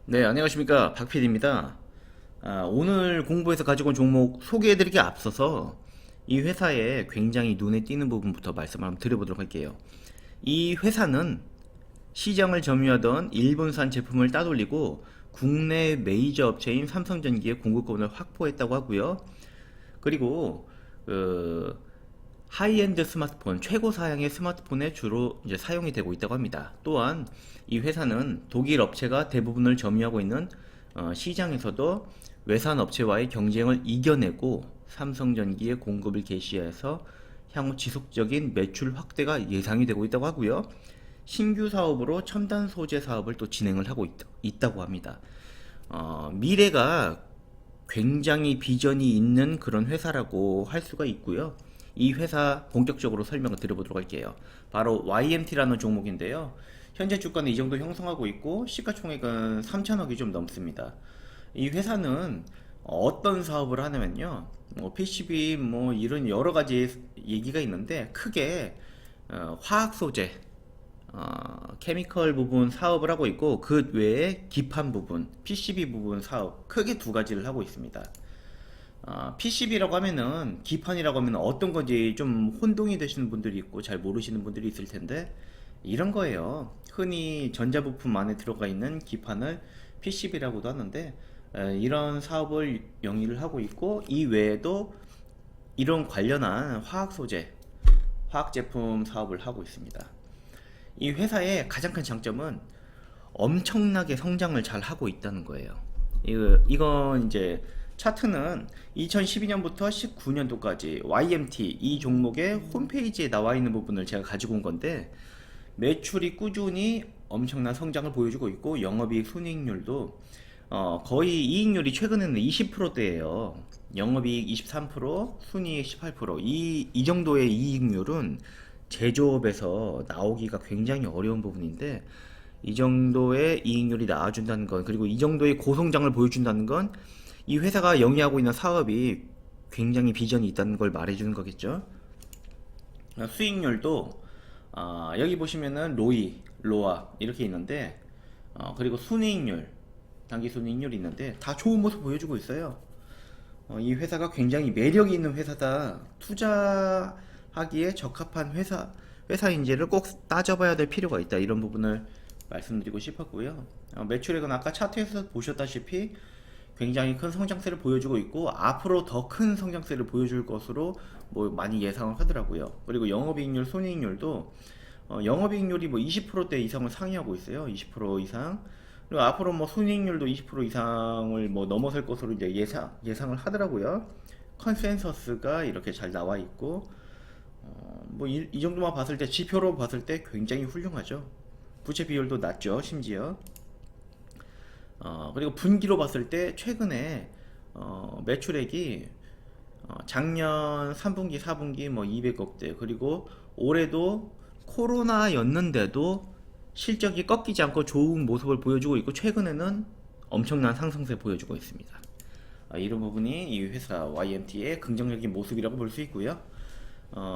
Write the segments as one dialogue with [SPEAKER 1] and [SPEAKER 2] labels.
[SPEAKER 1] 네, 안녕하십니까. 박PD입니다. 오늘 공부해서 가지고 온 종목 소개해드리기 앞서서 이 회사의 굉장히 눈에 띄는 부분부터 말씀을 한번 드려보도록 할게요. 이 회사는 시장을 점유하던 일본산 제품을 따돌리고 국내 메이저 업체인 삼성전기의 공급권을 확보했다고 하고요. 그리고 그 하이엔드 스마트폰, 최고 사양의 스마트폰에 주로 이제 사용이 되고 있다고 합니다. 또한 이 회사는 독일 업체가 대부분을 점유하고 있는 시장에서도 외산 업체와의 경쟁을 이겨내고 삼성전기의 공급을 개시해서 향후 지속적인 매출 확대가 예상이 되고 있다고 하고요. 신규 사업으로 첨단 소재 사업을 또 진행을 하고 있다고 합니다. 미래가 굉장히 비전이 있는 그런 회사라고 할 수가 있고요. 이 회사 본격적으로 설명을 드려보도록 할게요. 바로 YMT라는 종목인데요. 현재 주가는 이 정도 형성하고 있고 시가총액은 3천억이 좀 넘습니다. 이 회사는 어떤 사업을 하냐면요. PCB 뭐 이런 여러 가지 얘기가 있는데 크게 화학 소재, 케미컬 부분 사업을 하고 있고 그 외에 기판 부분, PCB 부분 사업 크게 두 가지를 하고 있습니다. PCB라고 하면은 기판이라고 하면 어떤 건지 좀 혼동이 되시는 분들이 있고 잘 모르시는 분들이 있을 텐데 이런 거예요. 흔히 전자부품 안에 들어가 있는 기판을 PCB라고도 하는데 이런 사업을 영위를 하고 있고 이 외에도 이런 관련한 화학 소재, 화학 제품 사업을 하고 있습니다. 이 회사의 가장 큰 장점은 엄청나게 성장을 잘 하고 있다는 거예요. 이건 이제 차트는 2012년부터 19년도까지 YMT 이 종목의 홈페이지에 나와 있는 부분을 제가 가지고 온 건데 매출이 꾸준히 엄청난 성장을 보여주고 있고 영업이익 순이익률도 거의 이익률이 최근에는 20%대예요. 영업이익 23%, 순이익 18%. 이 정도의 이익률은 제조업에서 나오기가 굉장히 어려운 부분인데 이 정도의 이익률이 나와준다는 건 그리고 이 정도의 고성장을 보여준다는 건 이 회사가 영위하고 있는 사업이 굉장히 비전이 있다는 걸 말해주는 거겠죠. 수익률도 여기 보시면은 로이, 로아 이렇게 있는데 그리고 순이익률, 단기 순이익률이 있는데 다 좋은 모습 보여주고 있어요. 이 회사가 굉장히 매력이 있는 회사다. 투자하기에 적합한 회사인지를 꼭 따져봐야 될 필요가 있다. 이런 부분을 말씀드리고 싶었고요. 매출액은 아까 차트에서 보셨다시피 굉장히 큰 성장세를 보여주고 있고 앞으로 더 큰 성장세를 보여줄 것으로 뭐 많이 예상을 하더라고요. 그리고 영업이익률, 손익률도 영업이익률이 뭐 20%대 이상을 상회하고 있어요. 20% 이상. 그리고 앞으로 뭐 손익률도 20% 이상을 뭐 넘어설 것으로 이제 예상을 하더라고요. 컨센서스가 이렇게 잘 나와 있고 뭐 이 정도만 봤을 때 지표로 봤을 때 굉장히 훌륭하죠. 부채 비율도 낮죠. 심지어. 그리고 분기로 봤을 때 최근에 매출액이 작년 3분기, 4분기 뭐 200억대 그리고 올해도 코로나였는데도 실적이 꺾이지 않고 좋은 모습을 보여주고 있고 최근에는 엄청난 상승세 보여주고 있습니다. 이런 부분이 이 회사 YMT의 긍정적인 모습이라고 볼 수 있고요.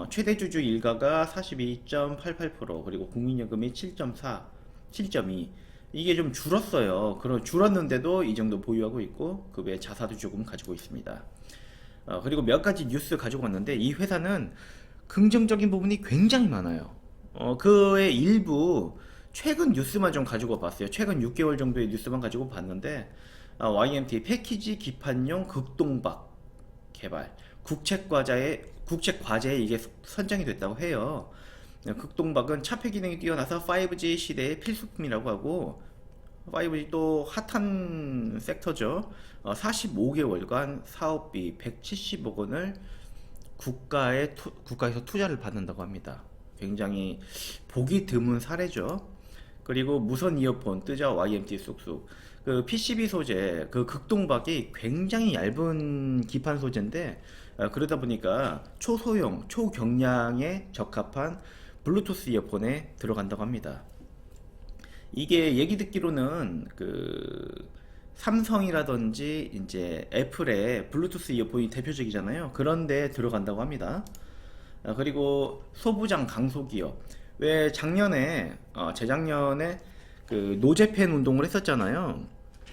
[SPEAKER 1] 최대 주주 일가가 42.88% 그리고 국민연금이 7.4, 7.2 이게 좀 줄었어요. 그런 줄었는데도 이 정도 보유하고 있고 그 외에 자사도 조금 가지고 있습니다. 그리고 몇 가지 뉴스 가지고 왔는데 이 회사는 긍정적인 부분이 굉장히 많아요. 그의 일부 최근 뉴스만 좀 가지고 봤어요. 최근 6개월 정도의 뉴스만 가지고 봤는데 YMT 패키지 기판용 극동박 개발 국책 과제에 이게 선정이 됐다고 해요. 극동박은 차폐 기능이 뛰어나서 5G 시대의 필수품이라고 하고 5G 또 핫한 섹터죠. 45개월간 사업비 170억 원을 국가에서 투자를 받는다고 합니다. 굉장히 보기 드문 사례죠. 그리고 무선 이어폰 뜨죠. YMT 쑥쑥. 그 PCB 소재, 그 극동박이 굉장히 얇은 기판 소재인데 그러다 보니까 초소형, 초경량에 적합한 블루투스 이어폰에 들어간다고 합니다. 이게 얘기 듣기로는 그 삼성이라든지 이제 애플의 블루투스 이어폰이 대표적이잖아요. 그런데 들어간다고 합니다. 그리고 소부장 강소기업. 왜 작년에 재작년에 그 노제팬 운동을 했었잖아요.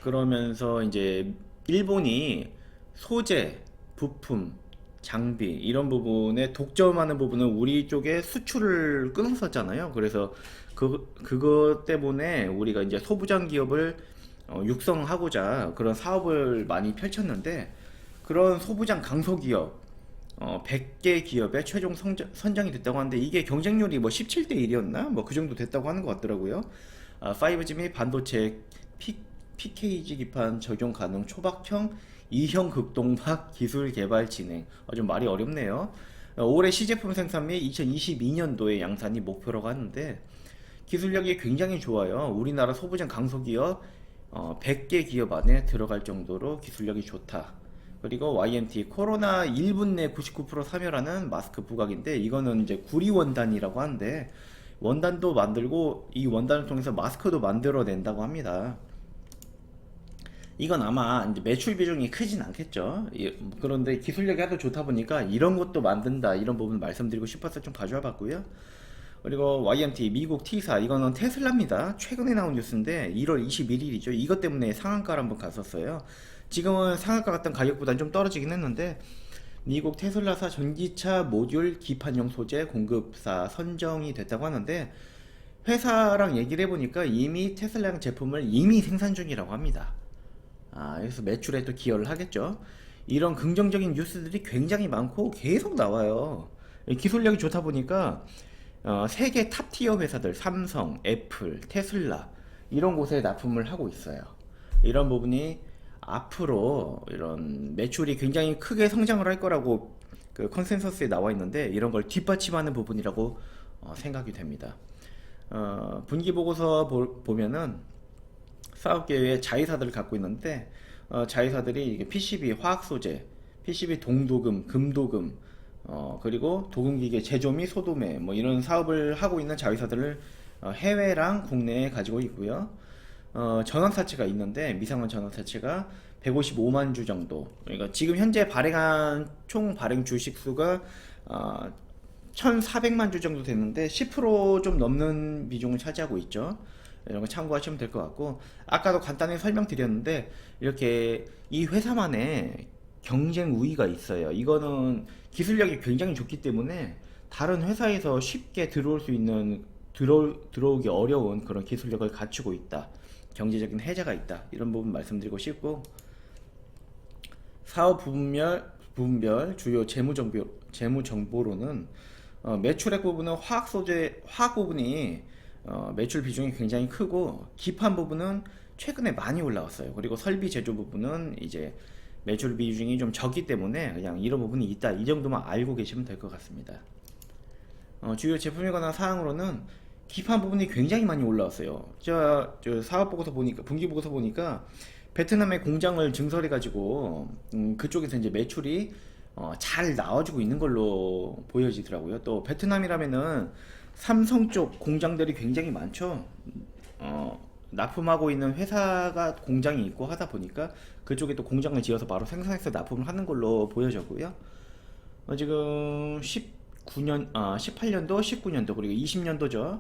[SPEAKER 1] 그러면서 이제 일본이 소재, 부품, 장비 이런 부분에 독점하는 부분은 우리 쪽에 수출을 끊었었잖아요. 그래서 그것 때문에 우리가 이제 소부장 기업을 육성하고자 그런 사업을 많이 펼쳤는데, 그런 소부장 강소기업 100개 기업에 최종 선정이 됐다고 하는데, 이게 경쟁률이 뭐 17대 1이었나? 뭐 그 정도 됐다고 하는 것 같더라고요. 5G 및 반도체 PKG 기판 적용 가능 초박형 2형 극동박 기술 개발 진행. 좀 말이 어렵네요. 올해 시제품 생산 및 2022년도에 양산이 목표라고 하는데, 기술력이 굉장히 좋아요. 우리나라 소부장 강소기업 100개 기업 안에 들어갈 정도로 기술력이 좋다. 그리고 YMT 코로나 1분 내 99% 사멸하는 마스크 부각인데, 이거는 이제 구리 원단이라고 하는데 원단도 만들고 이 원단을 통해서 마스크도 만들어낸다고 합니다. 이건 아마 이제 매출 비중이 크진 않겠죠. 그런데 기술력이 아주 좋다 보니까 이런 것도 만든다, 이런 부분 말씀드리고 싶어서 좀 가져와 봤고요. 그리고 YMT 미국 T사, 이거는 테슬라입니다. 최근에 나온 뉴스인데 1월 21일이죠. 이것 때문에 상한가를 한번 갔었어요. 지금은 상한가 같던 가격보다는 좀 떨어지긴 했는데, 미국 테슬라사 전기차 모듈 기판용 소재 공급사 선정이 됐다고 하는데, 회사랑 얘기를 해보니까 이미 테슬라용 제품을 이미 생산 중이라고 합니다. 그래서 매출에 또 기여를 하겠죠. 이런 긍정적인 뉴스들이 굉장히 많고 계속 나와요. 기술력이 좋다 보니까 세계 탑티어 회사들, 삼성, 애플, 테슬라 이런 곳에 납품을 하고 있어요. 이런 부분이 앞으로 이런 매출이 굉장히 크게 성장을 할 거라고 그 컨센서스에 나와 있는데, 이런 걸 뒷받침하는 부분이라고 생각이 됩니다. 분기 보고서 보면은 사업계획의 자회사들을 갖고 있는데, 자회사들이 이게 PCB 화학 소재, PCB 동도금, 금도금, 그리고 도금기계 제조 및 소도매 뭐 이런 사업을 하고 있는 자회사들을 해외랑 국내에 가지고 있고요. 전원사채가 있는데 미상원 전원사채가 155만 주 정도. 그러니까 지금 현재 발행한 총 발행 주식 수가 1,400만 주 정도 됐는데 10%좀 넘는 비중을 차지하고 있죠. 이런 거 참고하시면 될 것 같고, 아까도 간단히 설명드렸는데 이렇게 이 회사만의 경쟁 우위가 있어요. 이거는 기술력이 굉장히 좋기 때문에 다른 회사에서 쉽게 들어올 수 있는, 들어오기 어려운 그런 기술력을 갖추고 있다. 경제적인 혜자가 있다. 이런 부분 말씀드리고 싶고, 사업 부분별 주요 재무 정보로는 매출액 부분은 화학 부분이 매출 비중이 굉장히 크고, 기판 부분은 최근에 많이 올라왔어요. 그리고 설비 제조 부분은 이제 매출 비중이 좀 적기 때문에 그냥 이런 부분이 있다, 이 정도만 알고 계시면 될 것 같습니다. 주요 제품에 관한 사항으로는 기판 부분이 굉장히 많이 올라왔어요. 저 사업 보고서 보니까, 분기 보고서 보니까 베트남에 공장을 증설해 가지고 그쪽에서 이제 매출이 잘 나와주고 있는 걸로 보여지더라고요. 또 베트남이라면은 삼성 쪽 공장들이 굉장히 많죠. 납품하고 있는 회사가 공장이 있고 하다 보니까 그쪽에 또 공장을 지어서 바로 생산해서 납품을 하는 걸로 보여졌고요. 지금 18년도, 19년도 그리고 20년도죠.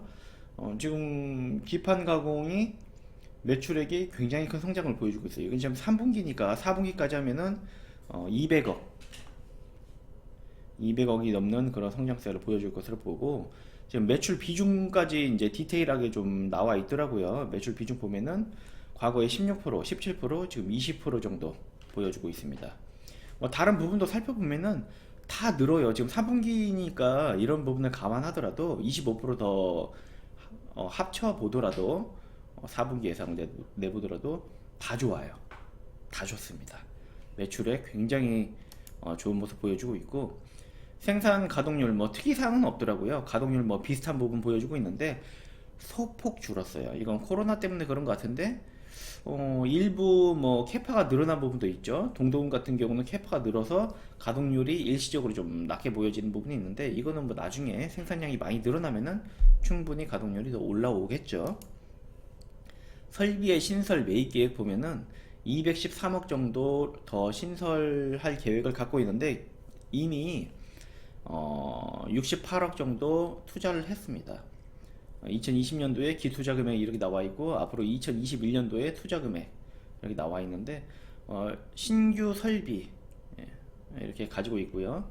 [SPEAKER 1] 지금 기판 가공이 매출액이 굉장히 큰 성장을 보여주고 있어요. 이건 지금 3분기니까 4분기까지 하면은 200억이 넘는 그런 성장세를 보여줄 것으로 보고, 지금 매출 비중까지 이제 디테일하게 좀 나와 있더라고요. 매출 비중 보면은 과거에 16%, 17%, 지금 20% 정도 보여주고 있습니다. 다른 부분도 살펴보면은 다 늘어요. 지금 3분기니까 이런 부분을 감안하더라도 25%더 합쳐 보더라도 4분기 예상 내보더라도 다 좋아요. 다 좋습니다. 매출에 굉장히 좋은 모습 보여주고 있고, 생산 가동률 뭐 특이사항은 없더라고요. 가동률 뭐 비슷한 부분 보여주고 있는데 소폭 줄었어요. 이건 코로나 때문에 그런 것 같은데, 일부 뭐 캐파가 늘어난 부분도 있죠. 동도금 같은 경우는 캐파가 늘어서 가동률이 일시적으로 좀 낮게 보여지는 부분이 있는데, 이거는 뭐 나중에 생산량이 많이 늘어나면은 충분히 가동률이 더 올라오겠죠. 설비의 신설 매입 계획 보면은 213억 정도 더 신설할 계획을 갖고 있는데, 이미 68억 정도 투자를 했습니다. 2020년도에 기투자 금액이 이렇게 나와 있고, 앞으로 2021년도에 투자 금액 이렇게 나와 있는데 신규 설비 예, 이렇게 가지고 있고요.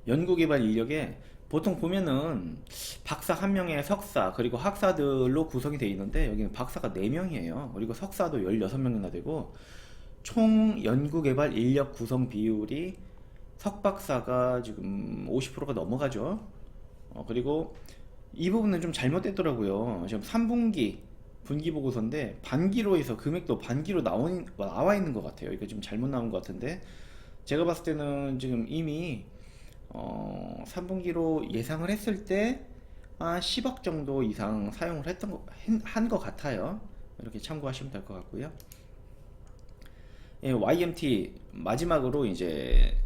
[SPEAKER 1] 연구개발 인력에 보통 보면은 박사 1명에 석사 그리고 학사들로 구성이 되어 있는데 여기는 박사가 4명이에요. 그리고 석사도 16명이나 되고 총 연구개발 인력 구성 비율이 석박사가 지금 50%가 넘어가죠. 그리고 이 부분은 좀 잘못됐더라고요. 지금 3분기 분기 보고서인데 반기로 해서 금액도 반기로 나와 있는 것 같아요. 이거 좀 잘못 나온 것 같은데 제가 봤을 때는 지금 이미 3분기로 예상을 했을 때 한 10억 정도 이상 사용을 한 것 같아요. 이렇게 참고하시면 될 것 같고요. 예, YMT 마지막으로 이제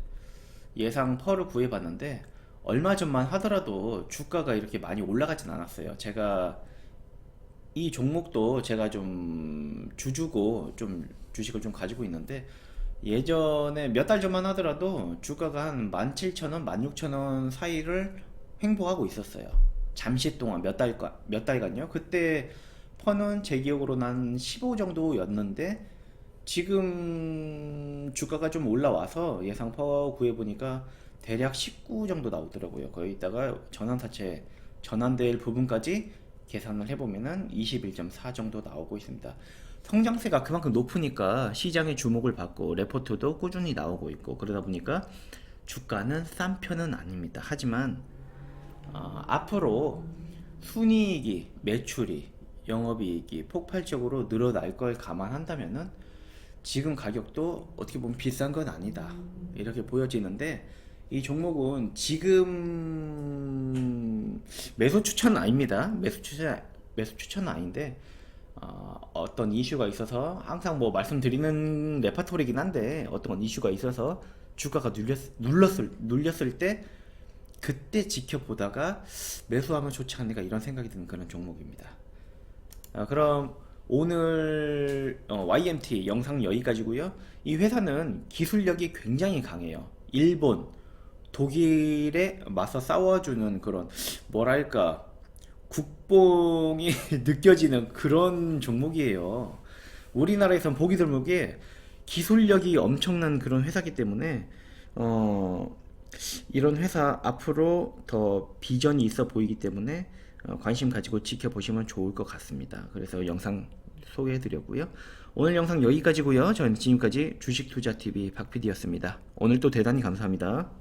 [SPEAKER 1] 예상 펄을 구해봤는데 얼마 전만 하더라도 주가가 이렇게 많이 올라가진 않았어요. 제가 이 종목도 제가 좀 주주고 좀 주식을 좀 가지고 있는데 예전에 몇 달 전만 하더라도 주가가 한 17,000원, 16,000원 사이를 횡보하고 있었어요. 잠시 동안 몇 달간요. 그때 퍼는 제 기억으로는 한 15 정도였는데 지금 주가가 좀 올라와서 예상 퍼 구해보니까 대략 19 정도 나오더라고요. 거기다가 전환될 부분까지 계산을 해보면은 21.4 정도 나오고 있습니다. 성장세가 그만큼 높으니까 시장의 주목을 받고 레포트도 꾸준히 나오고 있고 그러다 보니까 주가는 싼 편은 아닙니다. 하지만 앞으로 순이익이, 매출이, 영업이익이 폭발적으로 늘어날 걸 감안한다면은 지금 가격도 어떻게 보면 비싼 건 아니다. 이렇게 보여지는데 이 종목은 지금 매수 추천은 아닙니다. 매수 추천은 아닌데 어떤 이슈가 있어서 항상 뭐 말씀드리는 레파토리긴 한데 어떤 이슈가 있어서 주가가 눌렸을 때 그때 지켜보다가 매수하면 좋지 않을까 이런 생각이 드는 그런 종목입니다. 그럼 오늘 YMT 영상 여기까지고요. 이 회사는 기술력이 굉장히 강해요. 일본, 독일에 맞서 싸워주는 그런 뭐랄까 국뽕이 느껴지는 그런 종목이에요. 우리나라에선 보기 드물게 기술력이 엄청난 그런 회사기 때문에 이런 회사 앞으로 더 비전이 있어 보이기 때문에 관심 가지고 지켜보시면 좋을 것 같습니다. 그래서 영상 소개해 드렸고요. 오늘 영상 여기까지고요. 저는 지금까지 주식투자TV 박PD였습니다. 오늘도 대단히 감사합니다.